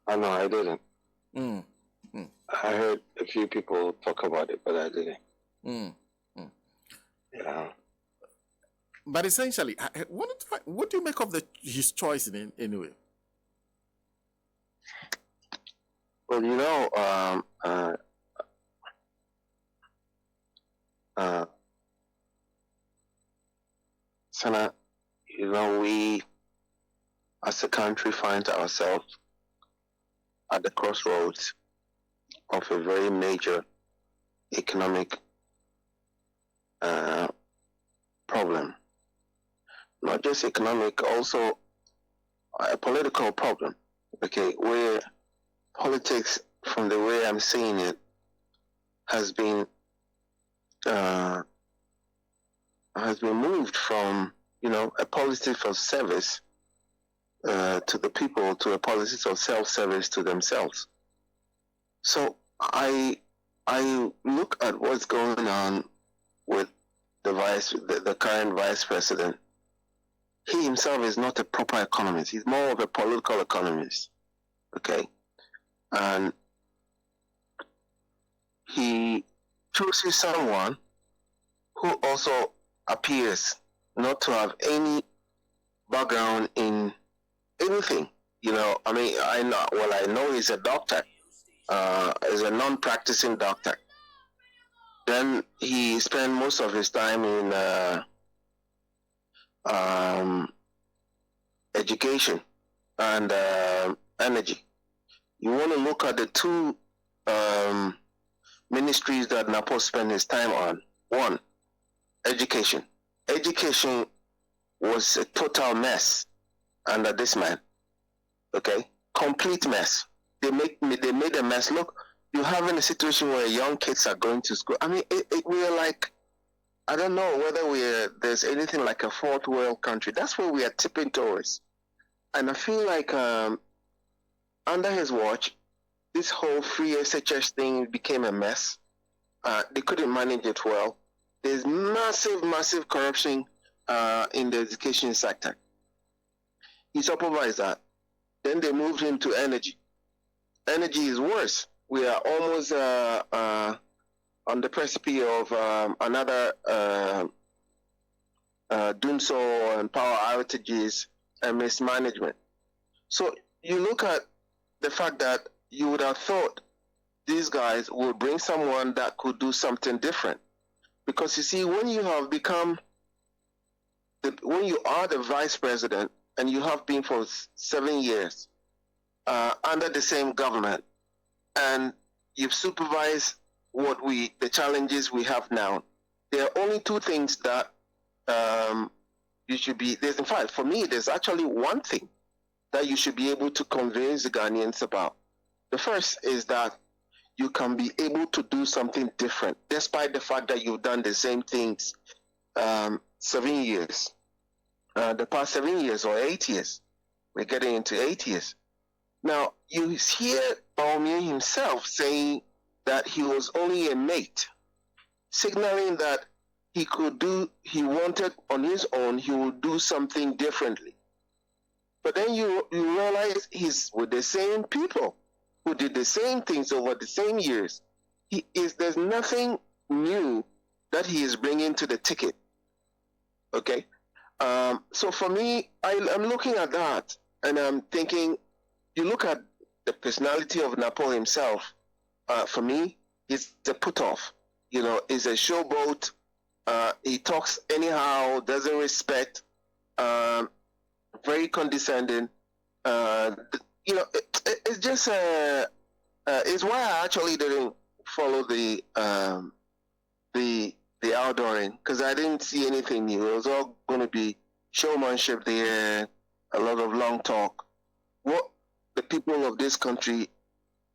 No, I didn't. Mm. Mm. I heard a few people talk about it, but I didn't. Mm. Mm. Yeah. But essentially, what do you make of his choice anyway? Well, Sana, we as a country find ourselves at the crossroads of a very major economic problem. Not just economic, also a political problem. Okay, where politics, from the way I'm seeing it, has been moved from a politics of service to the people to a politics of self-service to themselves. So I look at what's going on with the current vice president. He himself is not a proper economist. He's more of a political economist. Okay, and he chooses someone who also appears not to have any background in anything. I know he's a doctor, is a non-practicing doctor. Then he spent most of his time in education and energy. You want to look at the two ministries that Napo spent his time on. One, education. Education was a total mess under this man. Okay, complete mess. They made a mess. Look, you're having a situation where young kids are going to school. I mean, we're like, I don't know whether there's anything like a fourth world country. That's where we are tipping towards. And I feel like under his watch, this whole free SHS thing became a mess. They couldn't manage it well. There's massive corruption in the education sector. He supervised that. Then they moved him to energy. Energy is worse. We are almost on the precipice of another doomsday and power outages and mismanagement. So you look at the fact that you would have thought these guys would bring someone that could do something different. Because you see, when you have become, when you are the vice president and you have been for 7 years under the same government, and you've supervised the challenges we have now, there are only two things that you should be, in fact, for me, there's actually one thing that you should be able to convince the Ghanaians about. The first is that you can be able to do something different, despite the fact that you've done the same things 7 years. The past 7 years or 8 years. We're getting into 8 years. Now, you hear Baumia himself saying that he was only a mate, signaling that he wanted on his own, he would do something differently. But then you realize he's with the same people who did the same things over the same years. There's nothing new that he is bringing to the ticket. Okay? So for me, I'm looking at that and I'm thinking, you look at the personality of Napo himself, for me, it's a put-off. He's a showboat. He talks anyhow, doesn't respect, very condescending. It's just it's why I actually didn't follow the outdooring, because I didn't see anything new. It was all going to be showmanship there, a lot of long talk. What the people of this country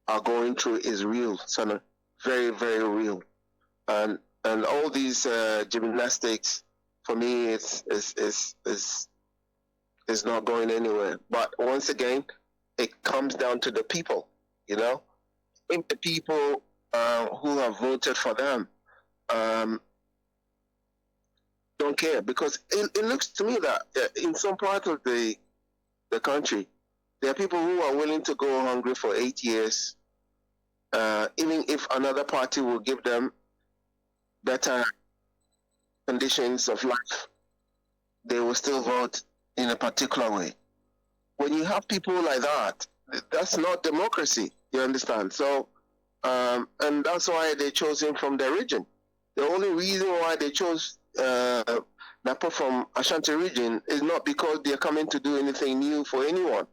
are going through is real, son, very, very real, and all these gymnastics, for me, it's not going anywhere. But once again, it comes down to the people. If the people who have voted for them don't care, because it looks to me that in some part of the the country. There are people who are willing to go hungry for 8 years, even if another party will give them better conditions of life, they will still vote in a particular way. When you have people like that, that's not democracy, you understand? So, and that's why they chose him from the region. The only reason why they chose Napo from Ashanti region is not because they're coming to do anything new for anyone.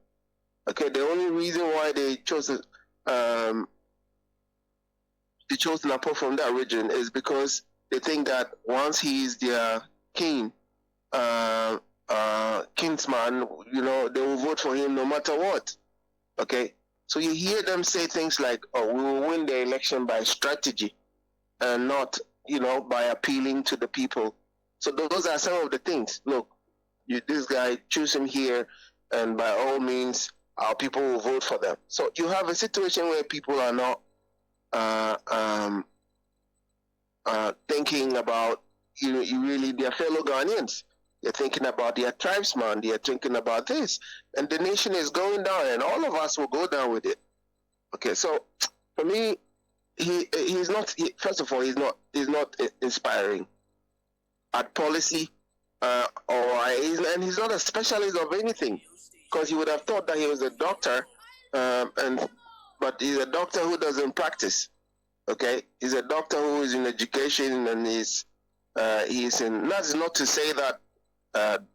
Okay, the only reason why they chose Napo from that region is because they think that once he is their king, kinsman, you know, they will vote for him no matter what. Okay, so you hear them say things like, "Oh, we will win the election by strategy, and not, you know, by appealing to the people." So those are some of the things. Look, this guy, choose him here, and by all means, our people will vote for them. So you have a situation where people are not thinking about you really their fellow Ghanaians. They're thinking about their tribesman. They're thinking about this, and the nation is going down, and all of us will go down with it. Okay, so for me, he's not. First of all, he's not inspiring at policy, and he's not a specialist of anything, because you would have thought that he was a doctor, but he's a doctor who doesn't practice. Okay, he's a doctor who is in education, and he's in. That's not to say that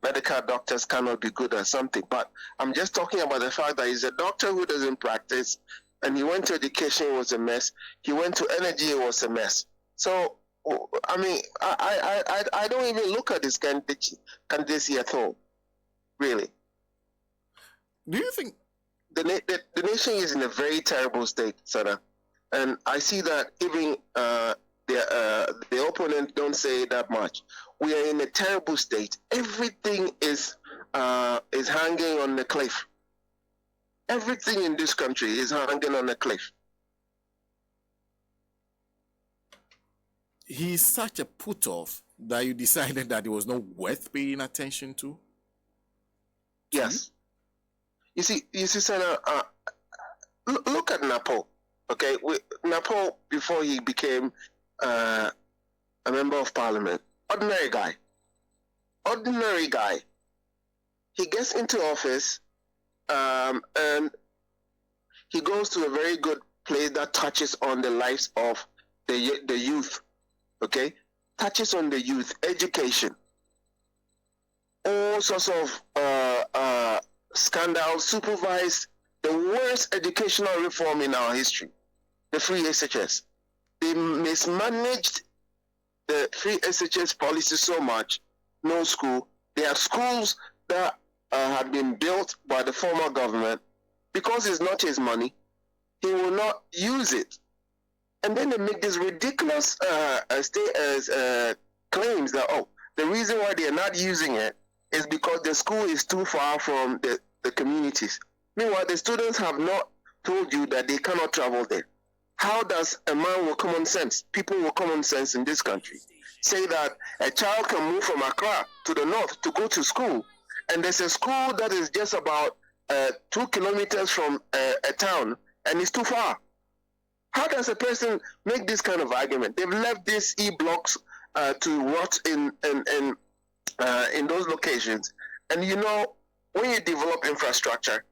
medical doctors cannot be good at something, but I'm just talking about the fact that he's a doctor who doesn't practice, and he went to education, it was a mess. He went to energy, it was a mess. So, I mean, I don't even look at this candidacy at all, really. Do you think the nation is in a very terrible state, Sada? And I see that even the opponent don't say that much. We are in a terrible state. Everything is hanging on the cliff. Everything in this country is hanging on the cliff. he's such a put-off that you decided that it was not worth paying attention to? Yes. You see, Senator, look at Napo. Okay, Napo, before he became a member of parliament, ordinary guy. He gets into office, and he goes to a very good place that touches on the lives of the youth. Okay, touches on the youth, education, all sorts of scandals, supervised the worst educational reform in our history, the free SHS. They mismanaged the free SHS policy so much, no school. There are schools that had been built by the former government. Because it's not his money, he will not use it. And then they make these ridiculous claims that, oh, the reason why they are not using it is because the school is too far from the communities. Meanwhile, the students have not told you that they cannot travel there. How does a man with common sense, people with common sense in this country, say that a child can move from Accra to the north to go to school, and there's a school that is just about 2 kilometers from a town, and it's too far? How does a person make this kind of argument? They've left these e-blocks to rot in those locations. And you know, when you develop infrastructure,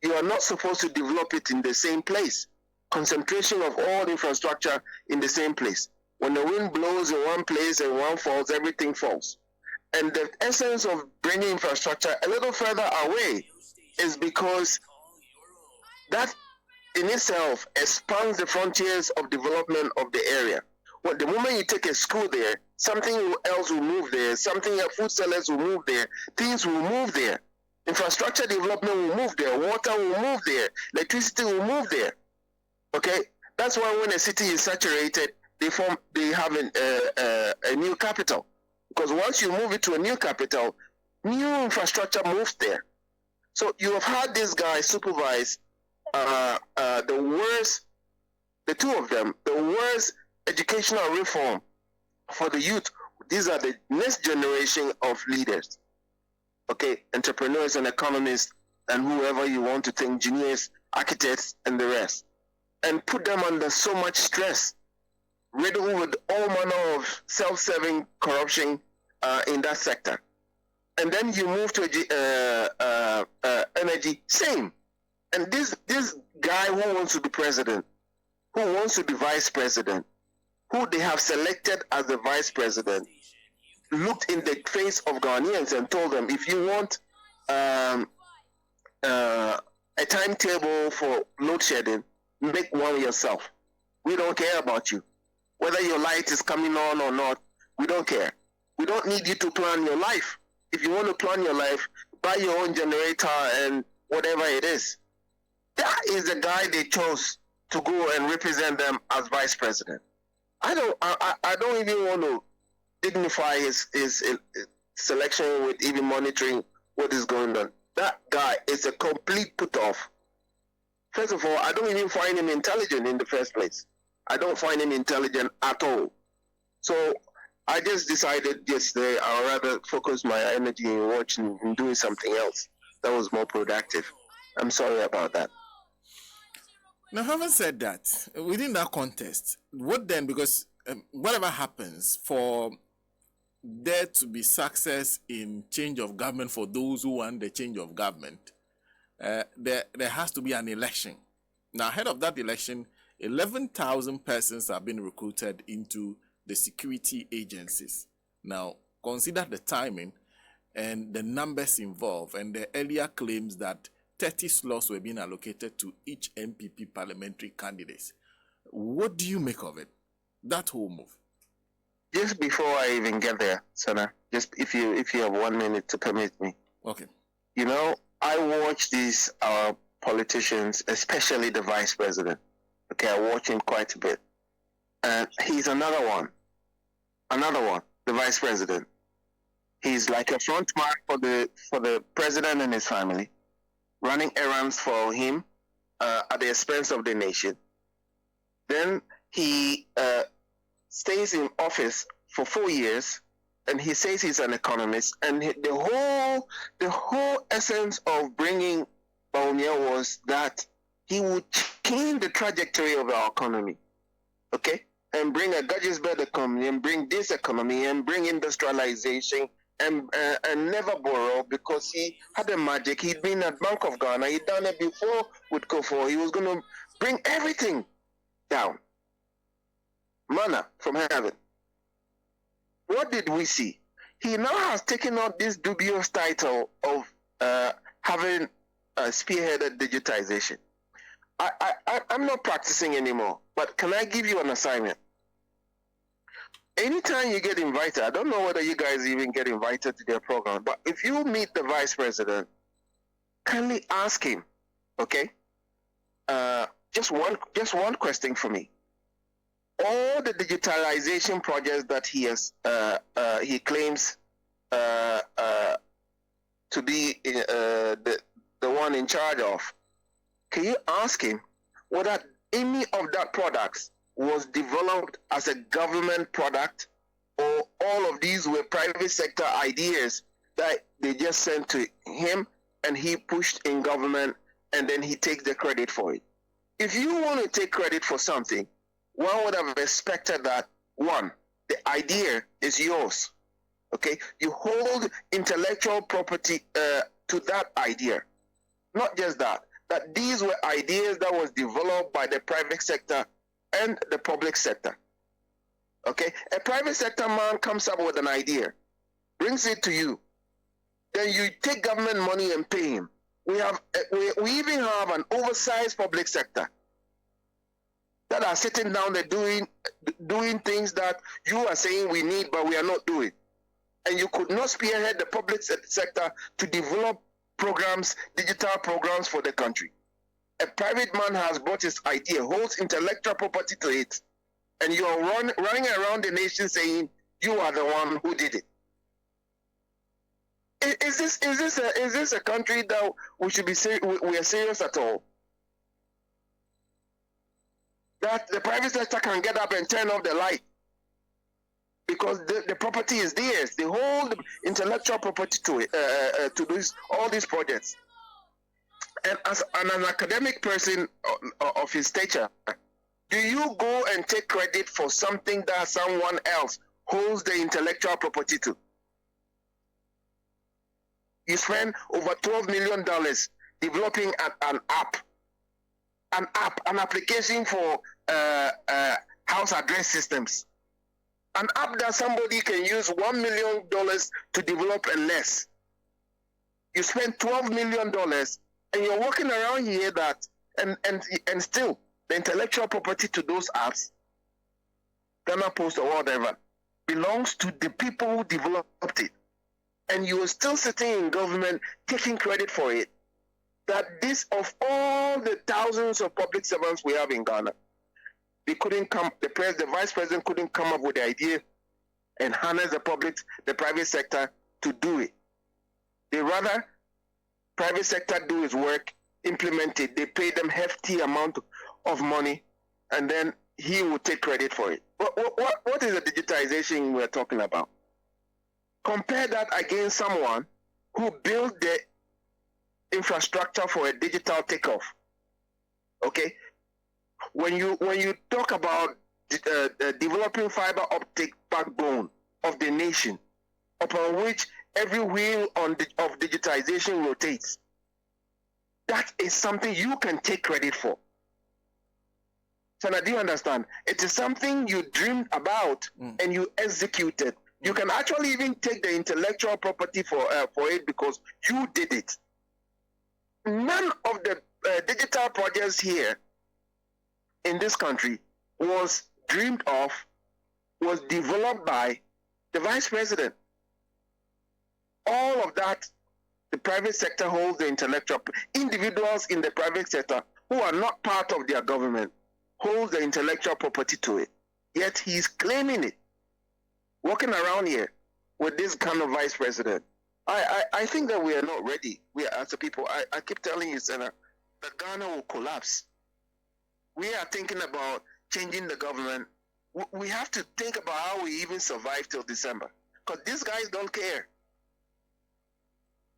you are not supposed to develop it in the same place. Concentration of all infrastructure in the same place. When the wind blows in one place and one falls, everything falls. And the essence of bringing infrastructure a little further away is because that in itself expands the frontiers of development of the area. Well, the moment you take a school there, something else will move there, food sellers will move there, things will move there. Infrastructure development will move there, water will move there, electricity will move there. Okay? That's why when a city is saturated, they have a new capital. Because once you move it to a new capital, new infrastructure moves there. So you have had this guy supervise the two of them, the worst educational reform for the youth. These are the next generation of leaders, okay, entrepreneurs and economists and whoever you want to think, engineers, architects, and the rest, and put them under so much stress, riddled with all manner of self-serving corruption in that sector. And then you move to energy, same. And this guy who wants to be president, who wants to be vice president, who they have selected as the vice president, looked in the face of Ghanaians and told them, if you want a timetable for load shedding, make one yourself. We don't care about you. Whether your light is coming on or not, we don't care. We don't need you to plan your life. If you want to plan your life, buy your own generator and whatever it is. That is the guy they chose to go and represent them as vice president. I don't even want to dignify his selection with even monitoring what is going on. That guy is a complete put-off. First of all, I don't even find him intelligent in the first place. I don't find him intelligent at all. So I just decided yesterday I'd rather focus my energy in watching and doing something else that was more productive. I'm sorry about that. Now, having said that, within that context, what then, because whatever happens, for there to be success in change of government for those who want the change of government, there has to be an election. Now, ahead of that election, 11,000 persons have been recruited into the security agencies. Now, consider the timing and the numbers involved and the earlier claims that 30 slots were being allocated to each MPP parliamentary candidates. What do you make of it? That whole move. Just before I even get there, Sana, just if you have 1 minute to permit me. Okay. You know, I watch these politicians, especially the vice president. Okay, I watch him quite a bit. And he's another one, the vice president. He's like a front man for the president and his family, running errands for him at the expense of the nation. Then he stays in office for 4 years, and he says he's an economist. And the whole essence of bringing Baumia was that he would change the trajectory of our economy, okay, and bring a Gadgetsbed economy, and bring this economy, and bring industrialization, and never borrow, because he had a magic. He'd been at Bank of Ghana. He'd done it before with Kofo. He was going to bring everything down. Manna from heaven. What did we see? He now has taken on this dubious title of having spearheaded digitization. I'm not practicing anymore, but can I give you an assignment? Anytime you get invited, I don't know whether you guys even get invited to their program, but if you meet the vice president, kindly ask him, okay? Just one question for me. All the digitalization projects that he claims to be the one in charge of, can you ask him whether any of that products was developed as a government product, or all of these were private sector ideas that they just sent to him and he pushed in government, and then he takes the credit for it? If you want to take credit for something, one would have expected that, one, the idea is yours, okay? You hold intellectual property to that idea. Not just that these were ideas that was developed by the private sector and the public sector, okay? A private sector man comes up with an idea, brings it to you, then you take government money and pay him. We even have an oversized public sector that are sitting down there doing things that you are saying we need, but we are not doing. And you could not spearhead the public sector to develop programs, digital programs for the country. A private man has bought his idea, holds intellectual property to it, and you are running around the nation saying you are the one who did it. Is this a country that we should be we are serious at all? That the private sector can get up and turn off the light because the property is theirs. They hold intellectual property to it to all these projects. And as an academic person of his stature, do you go and take credit for something that someone else holds the intellectual property to? You spend over $12 million developing an application for house address systems. An app that somebody can use $1 million to develop and less. You spend $12 million and you're walking around here that and still the intellectual property to those apps, Ghana Post or whatever, belongs to the people who developed it. And you are still sitting in government taking credit for it. That this, of all the thousands of public servants we have in Ghana, they couldn't come, the vice president couldn't come up with the idea and harness the private sector to do it. They rather private sector do his work, implement it. They pay them hefty amount of money, and then he will take credit for it. What is the digitization we're talking about? Compare that against someone who built the infrastructure for a digital takeoff. Okay, when you talk about developing fiber optic backbone of the nation, upon which every wheel of digitization rotates, that is something you can take credit for. So now, do you understand? It is something you dreamed about and you executed. You can actually even take the intellectual property for it because you did it. None of the digital projects here in this country was dreamed of, was developed by the vice president. All of that, the private sector holds the intellectual. Individuals in the private sector who are not part of their government hold the intellectual property to it. Yet he's claiming it. Walking around here with this kind of vice president, I think that we are not ready. We are, as a people, I keep telling you, Senator, that Ghana will collapse. We are thinking about changing the government. We have to think about how we even survive till December, because these guys don't care.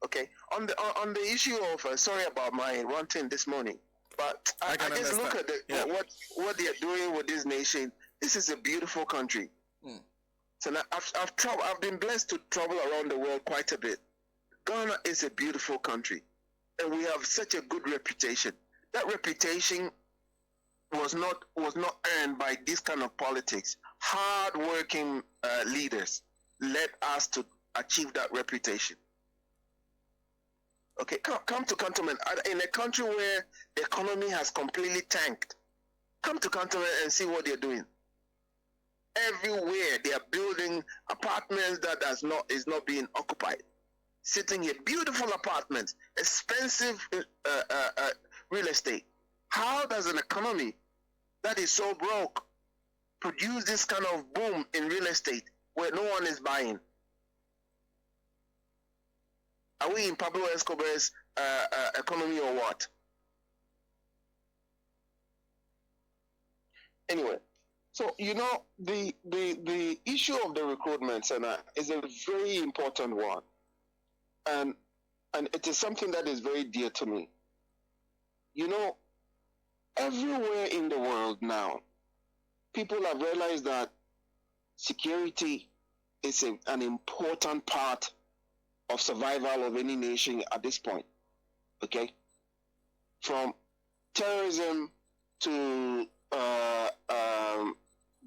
Okay, on the issue of sorry about my ranting this morning, but I just look at what they are doing with this nation. This is a beautiful country. So now I've been blessed to travel around the world quite a bit. Ghana is a beautiful country, and we have such a good reputation. That reputation was not earned by this kind of politics. Hard-working leaders led us to achieve that reputation. Okay, come to Cantonment. In a country where the economy has completely tanked, come to Cantonment and see what they're doing. Everywhere they are building apartments that is not being occupied. Sitting here, beautiful apartments, expensive real estate. How does an economy that is so broke produce this kind of boom in real estate where no one is buying? Are we in Pablo Escobar's economy or what? Anyway, so the issue of the recruitment, Senna, is a very important one, and it is something that is very dear to me. Everywhere in the world now, people have realized that security is an important part of survival of any nation at this point. Okay, from terrorism to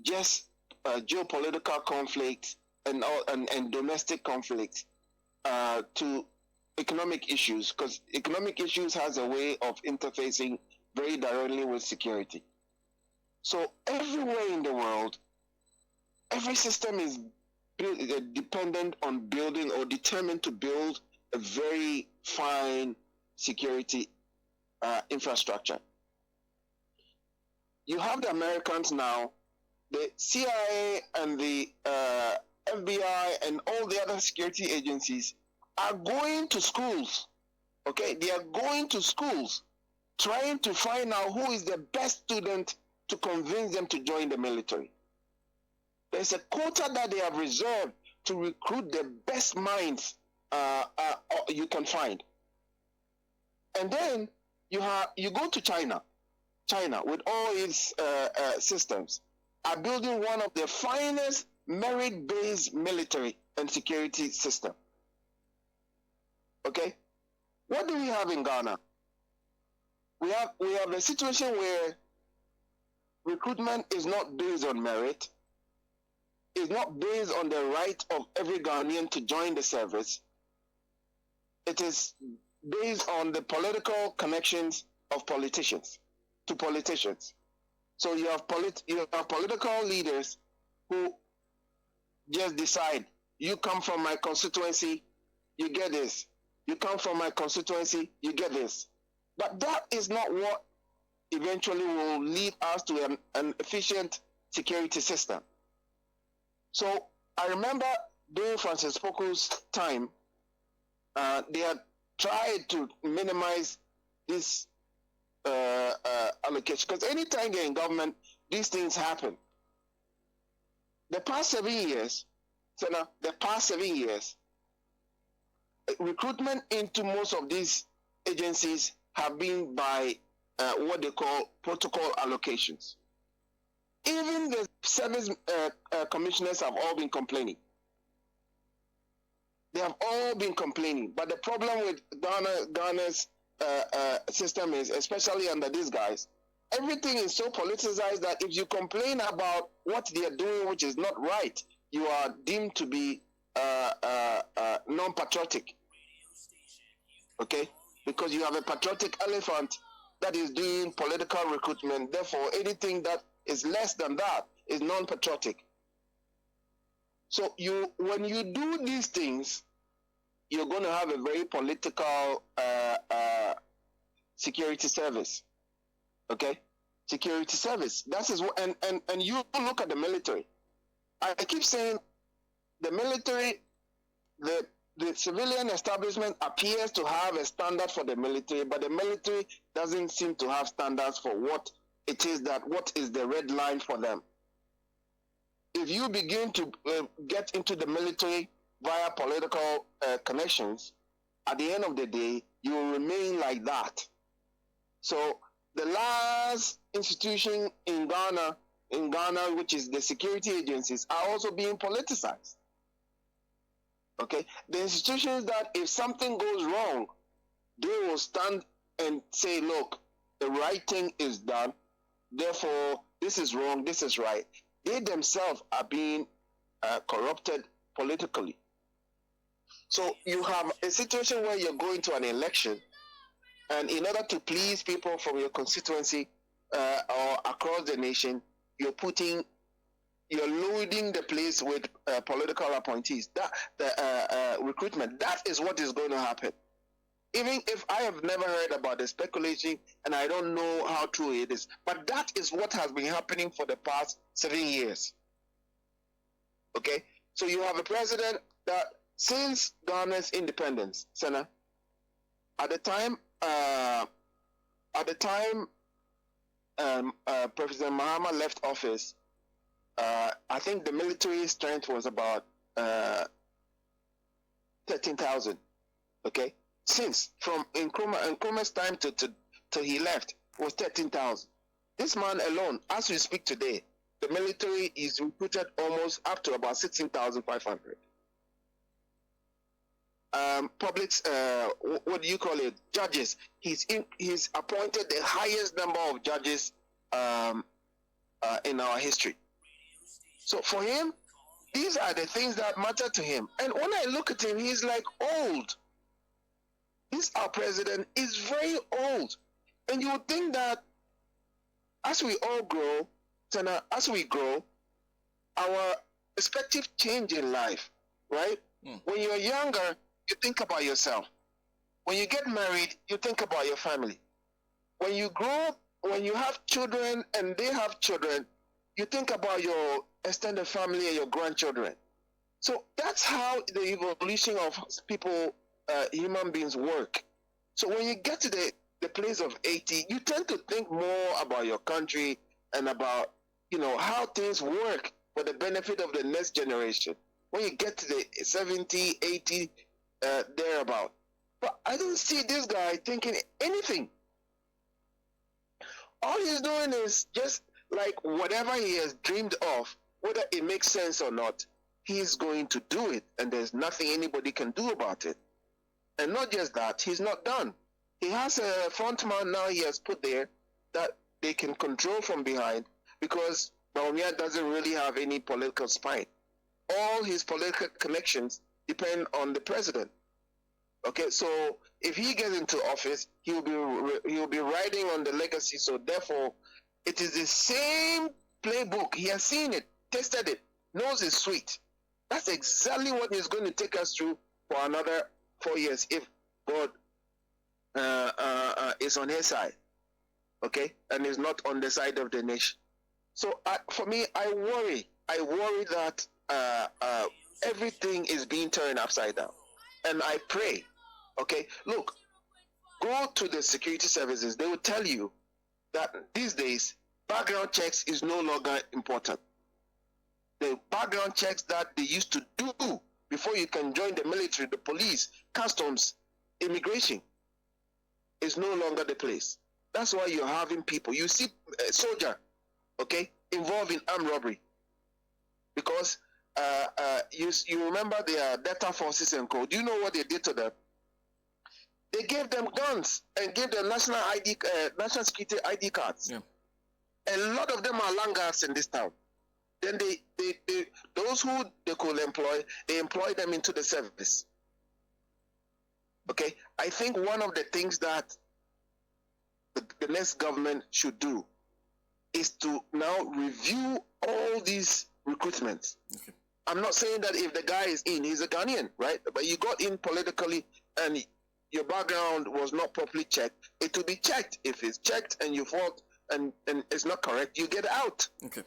just geopolitical conflict and domestic conflict to economic issues, because economic issues has a way of interfacing very directly with security. So everywhere in the world, every system is dependent on building or determined to build a very fine security infrastructure. You have the Americans now, the CIA and the FBI and all the other security agencies are going to schools. Okay, they are going to schools trying to find out who is the best student to convince them to join the military. There's a quota that they have reserved to recruit the best minds you can find. And then You go to China. China, with all its systems, are building one of the finest merit-based military and security system. Okay, what do we have in Ghana? We have a situation where recruitment is not based on merit, is not based on the right of every Ghanaian to join the service. It is based on the political connections of politicians to politicians. So you have political leaders who just decide, you come from my constituency, you get this. You come from my constituency, you get this. But that is not what eventually will lead us to an efficient security system. So I remember during Francis Poku's time, they had tried to minimize this allocation, because anytime they're in government, these things happen. The past 7 years, recruitment into most of these agencies have been by what they call protocol allocations. Even the service commissioners have all been complaining. They have all been complaining. But the problem with Ghana's system is, especially under these guys, everything is so politicized that if you complain about what they are doing, which is not right, you are deemed to be non-patriotic. Okay? Because you have a patriotic elephant that is doing political recruitment. Therefore, anything that is less than that is non-patriotic. So when you do these things, you're going to have a very political security service. Okay? Security service. That is what, and you look at the military. I keep saying the military, the civilian establishment appears to have a standard for the military, but the military doesn't seem to have standards for what it is what is the red line for them. If you begin to get into the military via political connections, at the end of the day, you will remain like that. So the last institution in Ghana, which is the security agencies, are also being politicized. Okay, the institutions that if something goes wrong, they will stand and say, look, the right thing is done, therefore this is wrong, this is right. They themselves are being corrupted politically. So you have a situation where you're going to an election, and in order to please people from your constituency or across the nation, you're loading the place with political appointees. The recruitment, that is what is going to happen. Even if I have never heard about the speculation and I don't know how true it is, but that is what has been happening for the past 7 years. Okay, so you have a president that since Ghana's independence, Senna, at the time President Mahama left office, I think the military strength was about 13,000. Okay, since from Nkrumah's time till he left was 13,000. This man alone, as we speak today, the military is recruited almost up to about 16,500. Public's what do you call it? Judges. He's appointed the highest number of judges in our history. So for him, these are the things that matter to him. And when I look at him, he's like old. Our president is very old. And you would think that as we all grow, as we grow, our perspective change in life, right? When you're younger, you think about yourself. When you get married, you think about your family. When you grow, when you have children and they have children, you think about your extended family and your grandchildren. So that's how the evolution of people, human beings work. So when you get to the place of 80, you tend to think more about your country and about, how things work for the benefit of the next generation. When you get to the 70, 80, thereabout. But I don't see this guy thinking anything All he's doing is just like whatever he has dreamed of, whether it makes sense or not, he's going to do it, and there's nothing anybody can do about it. And not just that, he's not done. He has a front man now he has put there that they can control from behind, because Bawumia doesn't really have any political spine. All his political connections depend on the president. Okay, so if he gets into office, he'll be riding on the legacy. So therefore, it is the same playbook. He has seen it, tested it, knows it's sweet. That's exactly what he's going to take us through for another 4 years if God is on his side, okay, and is not on the side of the nation. So for me, I worry that everything is being turned upside down, and I pray, okay, look, go to the security services. They will tell you that these days background checks is no longer important. The background checks that they used to do before you can join the military, the police, customs, immigration, is no longer the place. That's why you're having people. You see a soldier, okay, involved in armed robbery, because you remember their Delta forces and co. Do you know what they did to them? They gave them guns and gave them national security ID cards. Yeah. A lot of them are landguards in this town. Then they those who they could employ, they employ them into the service. Okay, I think one of the things that the next government should do is to now review all these recruitments. Okay. I'm not saying that if the guy is in, he's a Ghanaian, right? But you got in politically and your background was not properly checked, it will be checked. If it's checked and you fought and it's not correct, you get out. Okay.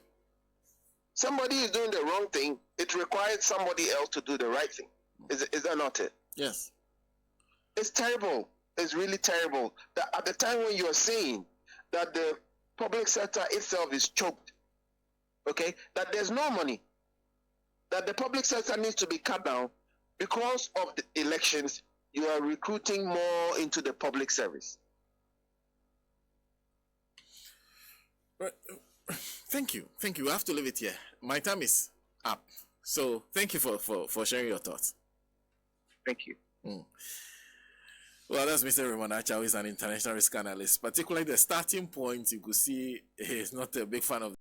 Somebody is doing the wrong thing, it requires somebody else to do the right thing. Is that not it? Yes. It's terrible. It's really terrible that at the time when you are saying that the public sector itself is choked, okay, that there's no money, that the public sector needs to be cut down because of the elections, you are recruiting more into the public service. Right. Thank you. I have to leave it here. My time is up. So thank you for sharing your thoughts. Thank you. Well, that's Mr. Raymond Acha, who is an international risk analyst. Particularly the starting point, you could see he's not a big fan of